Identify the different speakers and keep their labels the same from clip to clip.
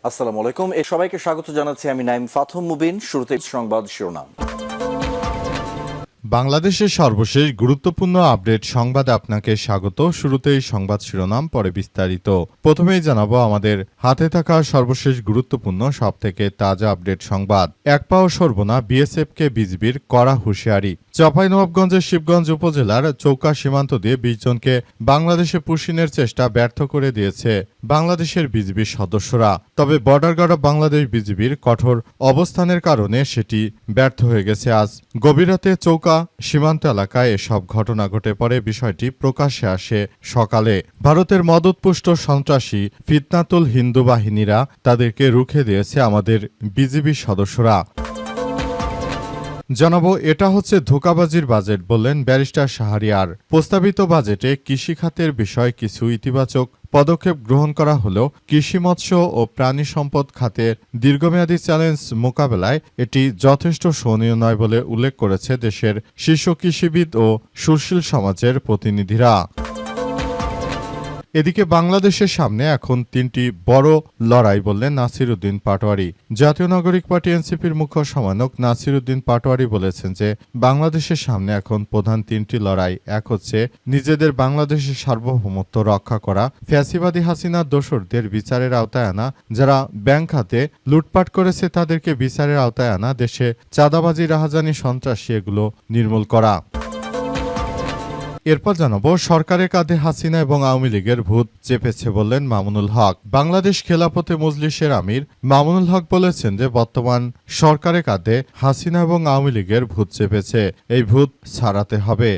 Speaker 1: আসসালামু আলাইকুম। সবাইকে স্বাগত জানাচ্ছি আমি নাইম ফাথম মুবিন। শুরুতে সংবাদ শিরোনাম।
Speaker 2: বাংলাদেশের সর্বশেষ গুরুত্বপূর্ণ আপডেট সংবাদে আপনাকে স্বাগত। শুরুতেই সংবাদ শিরোনাম, পরে বিস্তারিত। প্রথমেই জানাবো আমাদের হাতে থাকা সর্বশেষ গুরুত্বপূর্ণ সবথেকে তাজা আপডেট সংবাদ। এক পাও সরব না বিএসএফকে বিজিবির কড়া হুঁশিয়ারি। চাঁপাইনবাবগঞ্জের শিবগঞ্জ উপজেলার চৌকা সীমান্ত দিয়ে ২০ জনকে বাংলাদেশে পুশিনের চেষ্টা ব্যর্থ করে দিয়েছে বাংলাদেশের বিজিবির সদস্যরা। তবে বর্ডার গার্ড অব বাংলাদেশ বিজিবির কঠোর অবস্থানের কারণে সেটি ব্যর্থ হয়ে গেছে। আজ গভীর রাতে চৌকা সীমান্ত এলাকায় এসব ঘটনা ঘটে পড়ে। বিষয়টি প্রকাশ্যে আসে সকালে। ভারতের মদতপুষ্ট সন্ত্রাসী ফিতনাতুল হিন্দু বাহিনীরা তাদেরকে রুখে দিয়েছে আমাদের বিজিবি সদস্যরা। জানাবো, এটা হচ্ছে ধোঁকাবাজির বাজেট বললেন ব্যারিস্টার শাহরিয়ার। প্রস্তাবিত বাজেটে কৃষিখাতের বিষয়ে কিছু ইতিবাচক পদক্ষেপ গ্রহণ করা হলেও কৃষি, মৎস্য ও প্রাণী সম্পদ খাতের দীর্ঘমেয়াদী চ্যালেঞ্জ মোকাবেলায় এটি যথেষ্ট শোভনীয় নয় বলে উল্লেখ করেছে দেশের শীর্ষ কৃষিবিদ ও সুশীল সমাজের প্রতিনিধিরা। এদিকে বাংলাদেশের সামনে এখন তিনটি বড় লড়াই বললেন নাসির উদ্দিন পাটোয়ারি। জাতীয় নাগরিক পার্টি এনসিপির মুখ্য সমন্বয়ক নাসির উদ্দিন পাটোয়ারি বলেছেন যে বাংলাদেশের সামনে এখন প্রধান তিনটি লড়াই। এক হচ্ছে নিজেদের বাংলাদেশের সার্বভৌমত্ব রক্ষা করা, ফ্যাসিবাদী হাসিনার দোসরদের বিচারের আওতায় আনা, যারা ব্যাংক খাতে লুটপাট করেছে তাদেরকে বিচারের আওতায় আনা, দেশে চাঁদাবাজি, রাহাজানি, সন্ত্রাসী এগুলো নির্মূল করা। এরপর জানাবো, সরকারের কাঁধে হাসিনা এবং আওয়ামী লীগের ভূত চেপেছে বললেন মামুনুল হক। বাংলাদেশ খেলাফতে মজলিসের আমির মামুনুল হক বলেছেন যে বর্তমান সরকারের কাঁধে হাসিনা এবং আওয়ামী লীগের ভূত চেপেছে, এই ভূত ছাড়াতে হবে।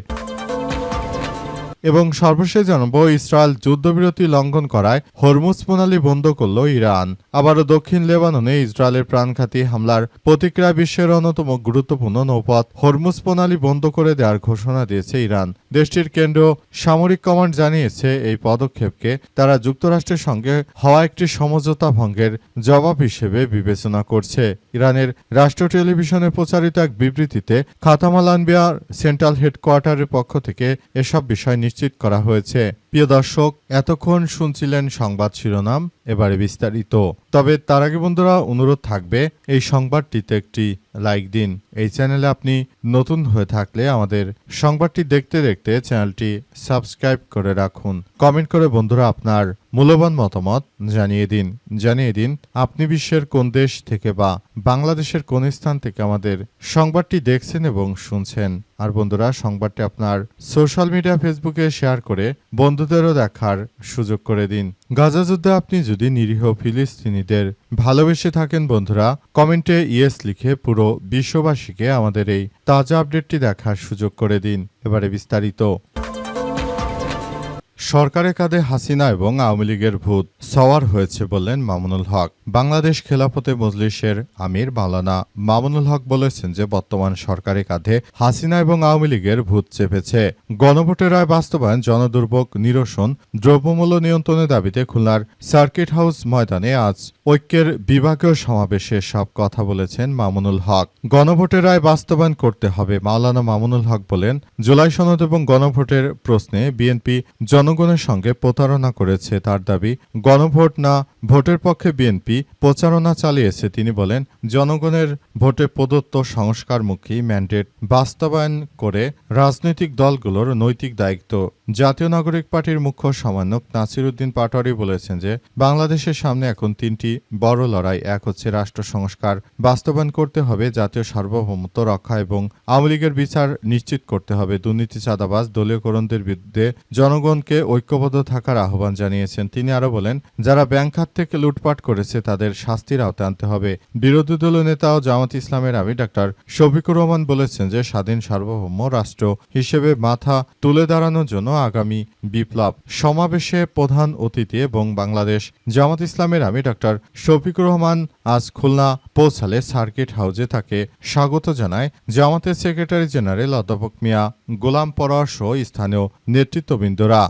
Speaker 2: এবং সর্বশেষ জানাবো, ইসরায়েল যুদ্ধবিরতি লঙ্ঘন করায় হরমুজ প্রণালী বন্ধ করল ইরান। আবারও দক্ষিণ লেবাননে ইসরায়েলের প্রাণঘাতী হামলার প্রতিক্রিয়া বিশ্বের অন্যতম গুরুত্বপূর্ণ নৌপথ হরমুজ প্রণালী বন্ধ করে দেওয়ার ঘোষণা দিয়েছে ইরান। দেশটির কেন্দ্রীয় সামরিক কমান্ড জানিয়েছে এই পদক্ষেপকে তারা যুক্তরাষ্ট্রের সঙ্গে হওয়া একটি সমঝোতা ভঙ্গের জবাব হিসেবে বিবেচনা করছে। ইরানের রাষ্ট্রীয় টেলিভিশনে প্রচারিত এক বিবৃতিতে খাতামাল আনবিয়ার সেন্ট্রাল হেডকোয়ার্টারের পক্ষ থেকে এসব বিষয় নিশ্চিত করা হয়েছে। প্রিয় দর্শক, এতক্ষণ শুনছিলেন সংবাদ শিরোনাম, এবারে বিস্তারিত। তবে তার আগে বন্ধুরা অনুরোধ থাকবে এই সংবাদটিতে একটি লাইক দিন। এই চ্যানেলে আপনি নতুন হয়ে থাকলে আমাদের সংবাদটি দেখতে দেখতে চ্যানেলটি সাবস্ক্রাইব করে রাখুন। কমেন্ট করে বন্ধুরা আপনার মূল্যবান মতামত জানিয়ে দিন আপনি বিশ্বের কোন দেশ থেকে বা বাংলাদেশের কোন স্থান থেকে আমাদের সংবাদটি দেখছেন এবং শুনছেন। আর বন্ধুরা, সংবাদটি আপনার সোশ্যাল মিডিয়া ফেসবুকে শেয়ার করে বন্ধুদেরও দেখার সুযোগ করে দিন। গাজা যুদ্ধে আপনি যদি নিরীহ ফিলিস্তিনিদের ভালোবেসে থাকেন বন্ধুরা, কমেন্টে ইয়েস লিখে পুরো বিশ্ববাসীকে আমাদের এই তাজা আপডেটটি দেখার সুযোগ করে দিন। এবারে বিস্তারিত। সরকারের কাঁধে হাসিনা এবং আওয়ামী লীগের ভূত সওয়ার হয়েছে বললেন মামুনুল হক। বাংলাদেশ খেলাফতে মজলিসের আমির মাওলানা মামুনুল হক বলেছেন যে বর্তমান সরকারের কাঁধে হাসিনা এবং আওয়ামী লীগের ভূত চেপেছে। গণভোটের রায় বাস্তবায়ন, জনদুর্ভোগ নিরসন, দ্রব্যমূল্য নিয়ন্ত্রণের দাবিতে খুলনার সার্কিট হাউস ময়দানে আজ ঐক্যের বিভাগীয় সমাবেশে সব কথা বলেছেন মামুনুল হক। গণভোটের রায় বাস্তবায়ন করতে হবে। মাওলানা মামুনুল হক বলেন, জুলাই সনদ এবং গণভোটের প্রশ্নে বিএনপি জনগণের সঙ্গে প্রতারণা করেছে। তার দাবি, গণভোট না ভোটের পক্ষে বিএনপি প্রচারণা চালিয়েছে। তিনি বলেন, জনগণের ভোটে প্রদত্ত সংস্কারমুখী ম্যান্ডেট বাস্তবায়ন করে রাজনৈতিক দলগুলোর নৈতিক দায়িত্ব। জাতীয় নাগরিক পার্টির মুখ্য সমন্বয়ক নাসির উদ্দিন পাটোয়ারি বলেছেন যে বাংলাদেশের সামনে এখন তিনটি বড় লড়াই। এক হচ্ছে রাষ্ট্র সংস্কার বাস্তবায়ন করতে হবে, জাতীয় সার্বভৌমত্ব রক্ষা এবং আওয়ামী লীগের বিচার নিশ্চিত করতে হবে। দুর্নীতি, চাঁদাবাজ, দলীয়করণদের বিরুদ্ধে জনগণকে ঐক্যবদ্ধ থাকার আহ্বান জানিয়েছেন। তিনি আরো বলেন, যারা ব্যাংক খাত থেকে লুটপাট করেছে তাদের শাস্তির আওতায় আনতে হবে। বিরোধী দলীয় নেতা ও জামাত ইসলামের আমির ডাক্তার শফিকুর রহমান বলেছেন যে স্বাধীন সার্বভৌম রাষ্ট্র হিসেবে মাথা তুলে দাঁড়ানোর জন্য আগামী বিপ্লব সমাবেশে প্রধান অতিথি এবং বাংলাদেশ জামাত ইসলামের আমির ডাক্তার শফিকুর রহমান আজ খুলনা পৌঁছালে সার্কিট হাউসে তাকে স্বাগত জানায় জামাতের সেক্রেটারি জেনারেল অধ্যাপক মিয়া গোলাম পরোয়ার সহ স্থানীয় নেতৃত্ববৃন্দরা।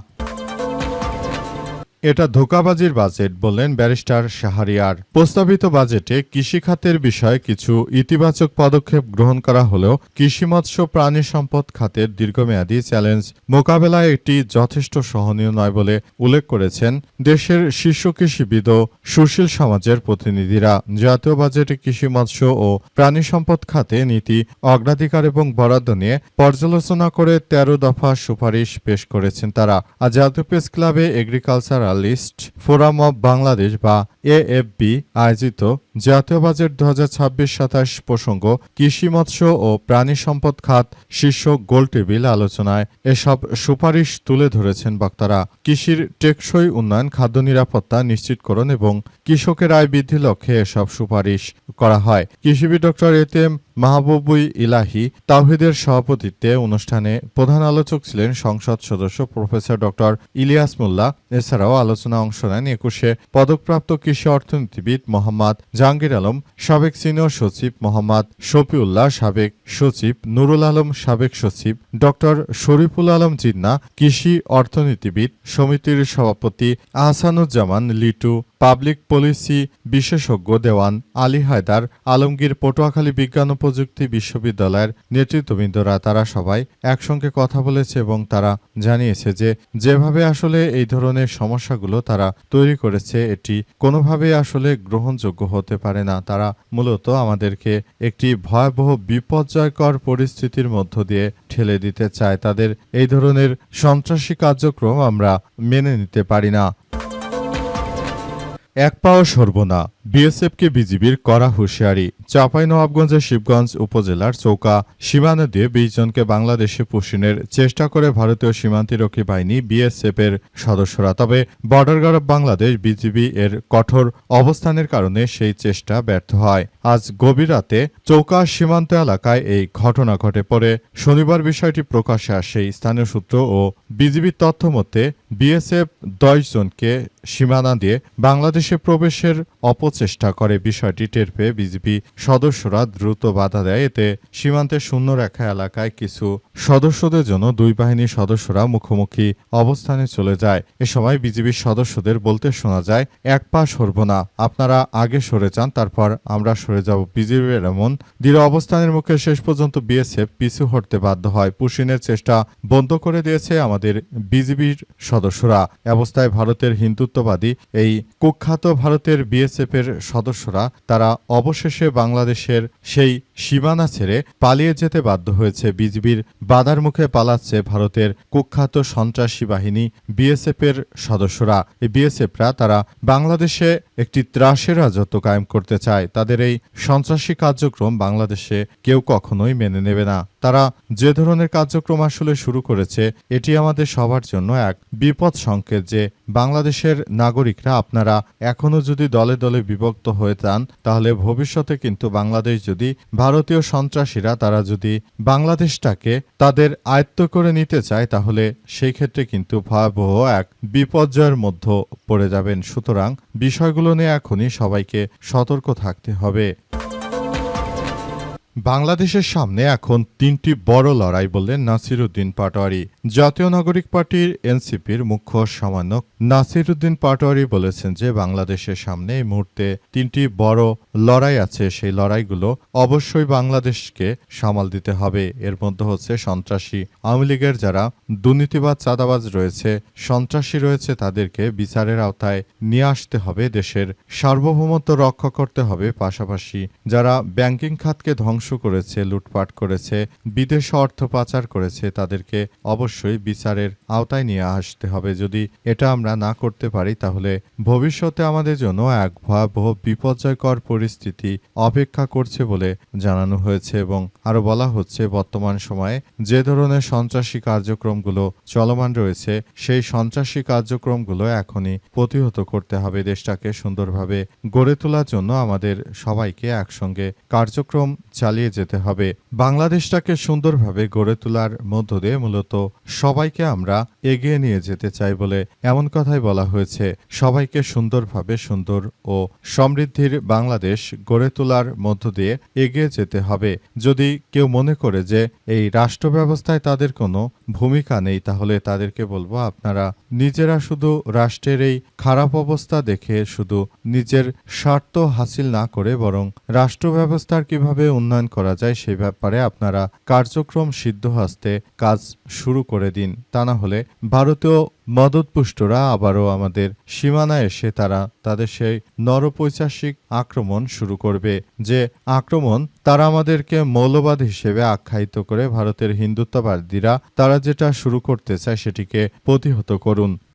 Speaker 2: এটা ধোঁকাবাজির বাজেট বললেন ব্যারিস্টার শাহরিয়ার। প্রস্তাবিত বাজেটে কৃষিখাতের বিষয়ে কিছু ইতিবাচক পদক্ষেপ গ্রহণ করা হলেও কৃষি মৎস্য প্রাণী সম্পদ খাতের দীর্ঘমেয়াদী চ্যালেঞ্জ মোকাবেলায় এটি যথেষ্ট সহনীয় নয় বলে উল্লেখ করেছেন দেশের শীর্ষ কৃষিবিদ ও সুশীল সমাজের প্রতিনিধিরা। জাতীয় বাজেটে কৃষি মৎস্য ও প্রাণী সম্পদ খাতে নীতি, অগ্রাধিকার এবং বরাদ্দ নিয়ে পর্যালোচনা করে ১৩ দফা সুপারিশ পেশ করেছেন তারা। আজ জাতীয় প্রেস ক্লাবে এগ্রিকালচারালিস্ট ফোরাম অব বাংলাদেশ বা এএফবি আয়োজিত জাতীয় বাজেট ২০২৬-২৭ প্রসঙ্গ কৃষি মৎস্য ও প্রাণী সম্পদ খাত শীর্ষক গোলটেবিল আলোচনায় এসব সুপারিশ তুলে ধরেছেন বক্তারা। কৃষির টেকসই উন্নয়ন, খাদ্য নিরাপত্তা নিশ্চিতকরণ এবং কৃষকের আয় বৃদ্ধির লক্ষ্যে এসব সুপারিশ করা হয়। কৃষিবিদ ডক্টর এ.টি.এম. মাহবুবুল ইলাহি তাওহিদের সভাপতিত্বে অনুষ্ঠানে প্রধান আলোচক ছিলেন সংসদ সদস্য প্রফেসর ডক্টর ইলিয়াস মোল্লা। এছাড়াও আলোচনায় অংশ নেন ২১শে পদকপ্রাপ্ত কৃষি অর্থনীতিবিদ মোহাম্মদ জাহাঙ্গীর আলম, সাবেক সিনিয়র সচিব মোহাম্মদ শফিউল্লাহ, সাবেক সচিব নুরুল আলম, সাবেক সচিব ডক্টর শরীফুল আলম জিন্না, কৃষি অর্থনীতিবিদ সমিতির সভাপতি আহসানুজ্জামান লিটু, পাবলিক পলিসি বিশেষজ্ঞ দেওয়ান আলী হায়দার, আলমগীর, পটুয়াখালী বিজ্ঞান ও প্রযুক্তি বিশ্ববিদ্যালয়ের নেতৃত্ববৃন্দরা তারা সবাই একসঙ্গে কথা বলেছে এবং তারা জানিয়েছে যে যেভাবে আসলে এই ধরনের সমস্যাগুলো তারা তৈরি করেছে এটি কোনোভাবেই আসলে গ্রহণযোগ্য হতে পারে না। তারা মূলত আমাদেরকে একটি ভয়াবহ বিপর্যয়কর পরিস্থিতির মধ্য দিয়ে ঠেলে দিতে চায়। তাদের এই ধরনের সন্ত্রাসী কার্যক্রম আমরা মেনে নিতে পারি না। এক পাও সরব না, বিএসএফকে বিজিবির কড়া হুঁশিয়ারি। চাঁপাইনবাবগঞ্জের শিবগঞ্জ উপজেলার চৌকা সীমানা দিয়ে ২০ জনকে বাংলাদেশে পুষিনের চেষ্টা করে ভারতীয় সীমান্তরক্ষী বাহিনী বিএসএফ এর সদস্যরা। তবে border guard of Bangladesh BGB এর কঠোর অবস্থানের কারণে সেই চেষ্টা ব্যর্থ হয়। আজ গভীর রাতে চৌকা সীমান্ত এলাকায় এই ঘটনা ঘটে। পরে শনিবার বিষয়টি প্রকাশ্যে আসে। স্থানীয় সূত্র ও বিজিবির তথ্য মতে বিএসএফ ১০ জনকে সীমানা দিয়ে বাংলাদেশে প্রবেশের অপচেষ্টা করে। বিষয়টি টের পেয়ে বিজিবি সদস্যরা দ্রুত বাধা দেয়। এতে সীমান্তের শূন্যরেখা এলাকায় কিছু সদস্যদের জন্য দুই বাহিনীর সদস্যরা মুখোমুখি অবস্থানে চলে যায়। এ সময় বিজিবির সদস্যদের বলতে শোনা যায়, এক পা সরব না, আপনারা আগে সরে যান, তারপর আমরা সরে যাব। বিজিবির এমন দৃঢ় অবস্থানের মুখে শেষ পর্যন্ত বিএসএফ পিছু হটতে বাধ্য হয়। পুশিনের চেষ্টা বন্ধ করে দিয়েছে আমাদের বিজিবির সদস্যরা। অবস্থায় ভারতের হিন্দুত্ববাদী এই কুখ্যাত ভারতের বিএসএফ এর সদস্যরা তারা অবশেষে বাংলাদেশের সেই সীমানা ছেড়ে পালিয়ে যেতে বাধ্য হয়েছে। বিজিবির বাধার মুখে পালাচ্ছে ভারতের কুখ্যাত সন্ত্রাসী বাহিনী বিএসএফ এর সদস্যরা। এই বিএসএফরা তারা বাংলাদেশে একটি ত্রাসের রাজত্ব কায়েম করতে চায়। তাদের এই সন্ত্রাসী কার্যক্রম বাংলাদেশে কেউ কখনোই মেনে নেবে না। তারা যে ধরনের কার্যক্রম আসলে শুরু করেছে এটি আমাদের সবার জন্য এক বিপদ সংকেত যে বাংলাদেশের নাগরিকরা আপনারা এখনো যদি দলে দলে বিভক্ত হয়ে যান তাহলে ভবিষ্যতে কিন্তু বাংলাদেশ যদি ভারতীয় সন্ত্রাসীরা তারা যদি বাংলাদেশটাকে তাদের আয়ত্ত করে নিতে চায় তাহলে সেই ক্ষেত্রে কিন্তু ভয়াবহ এক বিপর্যয়ের মধ্যে পড়ে যাবেন। সুতরাং বিষয়গুলো নিয়ে এখনই সবাইকে সতর্ক থাকতে হবে। বাংলাদেশের সামনে এখন ৩টি বড় লড়াই বললেন নাসির উদ্দিন পাটোয়ারি। জাতীয় নাগরিক পার্টির এনসিপির মুখ্য সমন্বয়ক নাসির উদ্দিন পাটোয়ারি বলেছেন যে বাংলাদেশের সামনে এই মুহূর্তে ৩টি বড় লড়াই আছে। সেই লড়াইগুলো অবশ্যই বাংলাদেশকে সামাল দিতে হবে। এর মধ্যে হচ্ছে সন্ত্রাসী, আওয়ামী লীগের যারা দুর্নীতিবাজ চাঁদাবাজ রয়েছে, সন্ত্রাসী রয়েছে তাদেরকে বিচারের আওতায় নিয়ে আসতে হবে। দেশের সার্বভৌমত্ব রক্ষা করতে হবে। পাশাপাশি যারা ব্যাংকিং খাতকে ধ্বংস করেছে, লুটপাট করেছে, বিদেশে অর্থ পাচার করেছে তাদেরকে অবশ্যই বিচারের আওতায় নিয়ে আসতে হবে। যদি এটা আমরা না করতে পারি তাহলে ভবিষ্যতে আমাদের জন্য এক ভয়াবহ বিপর্যয়কর পরিস্থিতি অপেক্ষা করছে বলে জানানো হয়েছে এবং আরো বলা হচ্ছে বর্তমান সময়ে যে ধরনের সন্ত্রাসী কার্যক্রমগুলো চলমান রয়েছে সেই সন্ত্রাসী কার্যক্রমগুলো এখনই প্রতিহত করতে হবে। দেশটাকে সুন্দরভাবে গড়ে তোলার জন্য আমাদের সবাইকে একসঙ্গে কার্যক্রম চালিয়ে চালিয়ে যেতে হবে। বাংলাদেশটাকে সুন্দরভাবে গড়ে তোলার মধ্য দিয়ে মূলত সবাইকে আমরা এগিয়ে নিয়ে যেতে চাই বলে এমন কথাই বলা হয়েছে। সবাইকে সুন্দরভাবে সুন্দর ও সমৃদ্ধির বাংলাদেশ গড়ে তোলার মধ্য দিয়ে এগিয়ে যেতে হবে। যদি কেউ মনে করে যে এই রাষ্ট্র ব্যবস্থায় তাদের কোনো ভূমিকা নেই, তাহলে তাদেরকে বলবো আপনারা নিজেরা শুধু রাষ্ট্রের এই খারাপ অবস্থা দেখে শুধু নিজের স্বার্থ হাসিল না করে বরং রাষ্ট্র ব্যবস্থার কিভাবে উন্নয়ন করা যায় সেই ব্যাপারে আপনারা কার্যক্রম সিদ্ধহস্তে কাজ শুরু করে দিন। তা না হলে ভারতীয় মদতপুষ্টরা আবারও আমাদের সীমানায় এসে তারা তাদের সেই নরপৈশাসিক আক্রমণ শুরু করবে, যে আক্রমণ তারা আমাদেরকে মৌলবাদ হিসেবে আখ্যায়িত করে ভারতের হিন্দুত্ববাদীরা তারা যেটা শুরু করতে চায় সেটিকে প্রতিহত করুন।